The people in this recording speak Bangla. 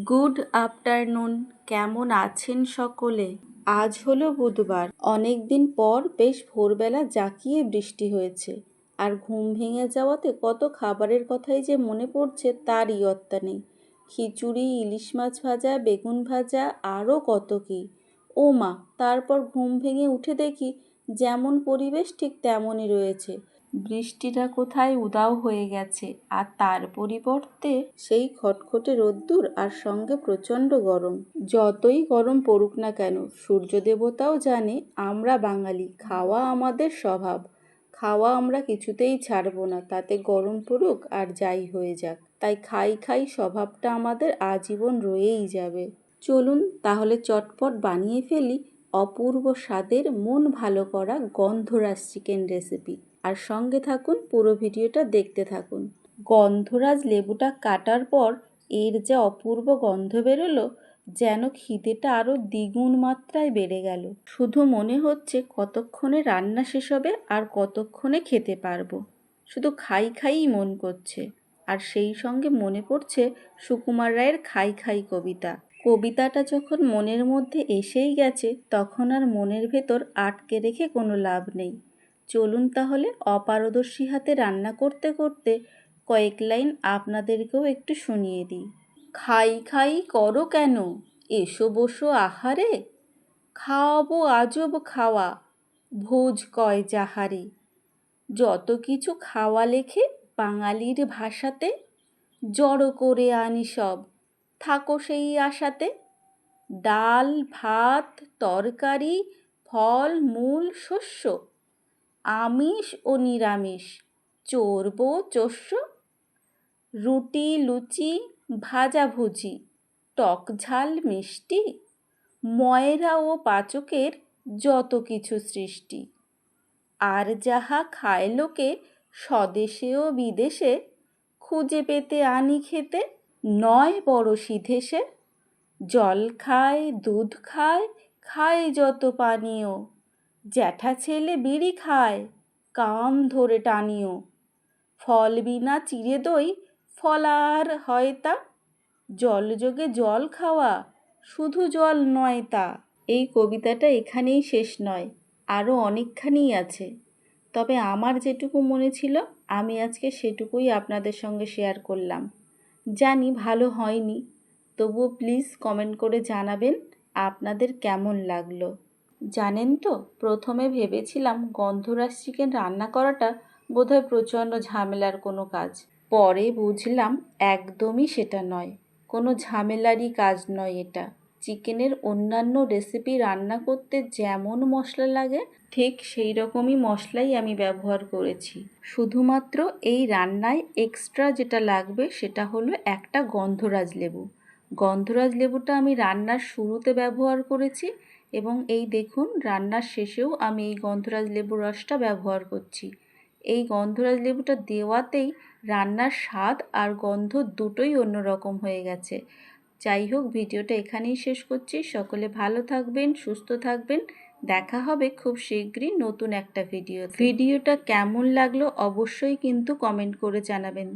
Good afternoon. কেমন আছেন সকলে? আজ হলো বুধবার। অনেক দিন পর বেশ ভোরবেলা জাঁকিয়ে বৃষ্টি হয়েছে, আর ঘুম ভেঙে যাওয়াতে কত খাবারের কথাই যে মনে পড়ছে তার ইয়ত্তা নেই। খিচুড়ি, ইলিশ মাছ ভাজা, বেগুন ভাজা, আরও কত কী। ও মা! তারপর ঘুম ভেঙে উঠে দেখি যেমন পরিবেশ ঠিক তেমনই রয়েছে। বৃষ্টিটা কোথায় উধাও হয়ে গেছে, আর তার পরিবর্তে সেই খটখটে রোদ্দুর, আর সঙ্গে প্রচণ্ড গরম। যতই গরম পড়ুক না কেন, সূর্য দেবতাও জানে আমরা বাঙালি, খাওয়া আমাদের স্বভাব। খাওয়া আমরা কিছুতেই ছাড়বো না, তাতে গরম পড়ুক আর যাই হয়ে যাক। তাই খাই খাই স্বভাবটা আমাদের আজীবন রয়েই যাবে। চলুন তাহলে চটপট বানিয়ে ফেলি অপূর্ব স্বাদের মন ভালো করা গন্ধরাজ চিকেন রেসিপি। আর সঙ্গে থাকুন, পুরো ভিডিওটা দেখতে থাকুন। গন্ধরাজ লেবুটা কাটার পর এর যে অপূর্ব গন্ধ বেরোলো, যেন খিদেটা আরও দ্বিগুণ মাত্রায় বেড়ে গেল। শুধু মনে হচ্ছে কতক্ষণে রান্না শেষ হবে আর কতক্ষণে খেতে পারবো। শুধু খাই খাইই মন করছে। আর সেই সঙ্গে মনে পড়ছে সুকুমার রায়ের খাই খাই কবিতা। কবিতাটা যখন মনের মধ্যে এসেই গেছে, তখন আর মনের ভেতর আটকে রেখে কোনো লাভ নেই। চলুন তাহলে অপারদর্শী হাতে রান্না করতে করতে কয়েক লাইন আপনাদেরকেও একটু শুনিয়ে দিই। খাই খাই করো কেন, এসো বসো আহারে, খাওয়াবো আজব খাওয়া, ভোজ কয় যাহারে। যত কিছু খাওয়া লেখে বাঙালির ভাষাতে, জড়ো করে আনি সব, থাকো সেই আশাতে। ডাল, ভাত, তরকারি, ফল মূল শস্য, আমিষ ও নিরামিষ, চর্বো চোষ্য, রুটি লুচি ভাজাভুজি, টক ঝাল মিষ্টি, ময়রা ও পাচকের যত কিছু সৃষ্টি। আর যাহা খায় লোকে স্বদেশে ও বিদেশে, খুঁজে পেতে আনি খেতে, নয় বড় সিধেসে। জল খায়, দুধ খায়, খায় যত পানীয়, জ্যাঠা ছেলে বিড়ি খায়, কাম ধরে টানিও। ফল বিনা চিড়ে দই, ফলার হয় তা, জল যোগে জল খাওয়া, শুধু জল নয় তা। এই কবিতাটা এখানেই শেষ নয়, আরও অনেকখানিই আছে। তবে আমার যেটুকু মনে ছিল আমি আজকে সেটুকুই আপনাদের সঙ্গে শেয়ার করলাম। জানি ভালো হয়নি, তবুও প্লিজ কমেন্ট করে জানাবেন আপনাদের কেমন লাগলো। জানেন তো, প্রথমে ভেবেছিলাম গন্ধরাজ চিকেন রান্না করাটা বোধহয় প্রচণ্ড ঝামেলার কোনো কাজ। পরে বুঝলাম একদমই সেটা নয়, কোনো ঝামেলারই কাজ নয় এটা। চিকেনের অন্যান্য রেসিপি রান্না করতে যেমন মশলা লাগে, ঠিক সেই রকমই মশলাই আমি ব্যবহার করেছি। শুধুমাত্র এই রান্নায় এক্সট্রা যেটা লাগবে সেটা হলো একটা গন্ধরাজ লেবু। গন্ধরাজ লেবুটা আমি রান্নার শুরুতে ব্যবহার করেছি, এবং এই দেখুন রান্নার শেষেও আমি এই গন্ধরাজ লেবুর রসটা ব্যবহার করছি। এই গন্ধরাজ লেবুটা দেওয়াতেই রান্নার স্বাদ আর গন্ধ দুটোই অন্যরকম হয়ে গেছে। যাই হোক, ভিডিওটা এখানেই শেষ করছি। সকলে ভালো থাকবেন, সুস্থ থাকবেন। দেখা হবে খুব শীঘ্রই নতুন একটা ভিডিওটা কেমন লাগলো অবশ্যই কিন্তু কমেন্ট করে জানাবেন।